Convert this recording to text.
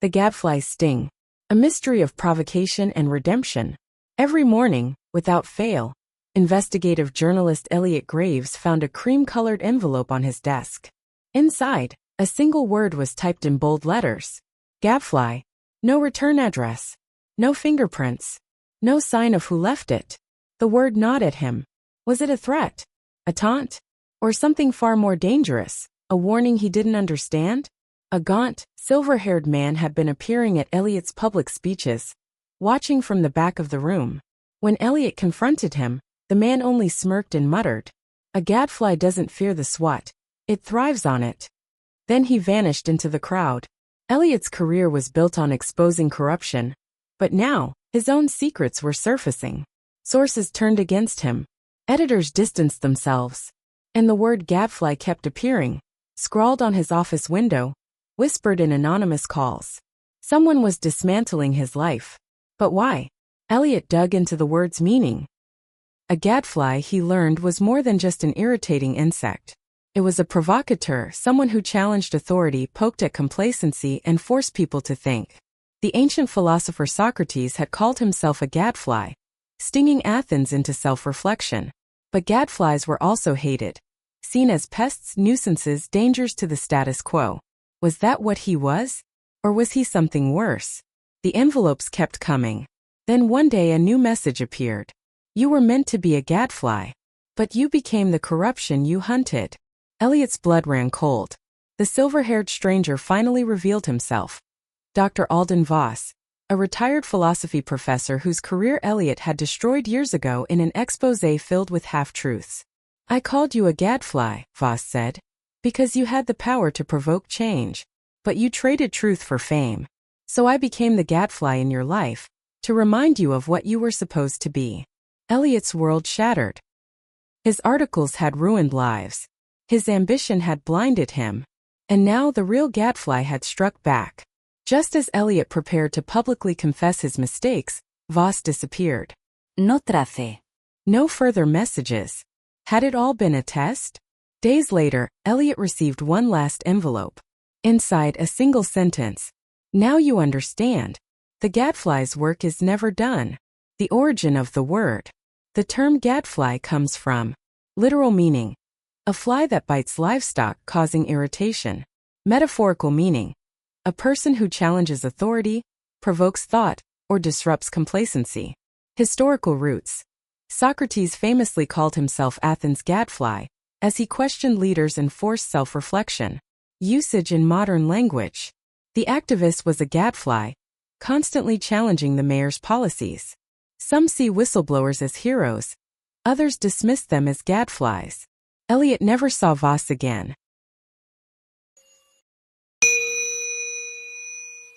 The gadfly's sting. A mystery of provocation and redemption. Every morning, without fail, investigative journalist Elliot Graves found a cream-colored envelope on his desk. Inside, a single word was typed in bold letters. Gadfly. No return address. No fingerprints. No sign of who left it. The word gnawed at him. Was it a threat? A taunt? Or something far more dangerous? A warning he didn't understand? A gaunt, silver-haired man had been appearing at Elliot's public speeches, watching from the back of the room. When Elliot confronted him, the man only smirked and muttered, "A gadfly doesn't fear the SWAT. It thrives on it." Then he vanished into the crowd. Elliot's career was built on exposing corruption, but now, his own secrets were surfacing. Sources turned against him. Editors distanced themselves. And the word gadfly kept appearing, scrawled on his office window, whispered in anonymous calls. Someone was dismantling his life. But why? Elliot dug into the word's meaning. A gadfly, he learned, was more than just an irritating insect. It was a provocateur, someone who challenged authority, poked at complacency, and forced people to think. The ancient philosopher Socrates had called himself a gadfly, stinging Athens into self-reflection. But gadflies were also hated, seen as pests, nuisances, dangers to the status quo. Was that what he was? Or was he something worse? The envelopes kept coming. Then one day a new message appeared. You were meant to be a gadfly. But you became the corruption you hunted. Elliot's blood ran cold. The silver-haired stranger finally revealed himself. Dr. Alden Voss, a retired philosophy professor whose career Elliot had destroyed years ago in an exposé filled with half-truths. I called you a gadfly, Voss said, because you had the power to provoke change. But you traded truth for fame. So I became the gadfly in your life, to remind you of what you were supposed to be. Elliot's world shattered. His articles had ruined lives. His ambition had blinded him. And now the real gadfly had struck back. Just as Elliot prepared to publicly confess his mistakes, Voss disappeared. No trace. No further messages. Had it all been a test? Days later, Elliot received one last envelope. Inside, a single sentence. Now you understand. The gadfly's work is never done. The origin of the word. The term gadfly comes from literal meaning. A fly that bites livestock, causing irritation. Metaphorical meaning. A person who challenges authority, provokes thought, or disrupts complacency. Historical roots. Socrates famously called himself Athens' gadfly, as he questioned leaders and forced self-reflection. Usage in modern language. The activist was a gadfly, constantly challenging the mayor's policies. Some see whistleblowers as heroes. Others dismiss them as gadflies. Elliot never saw Voss again.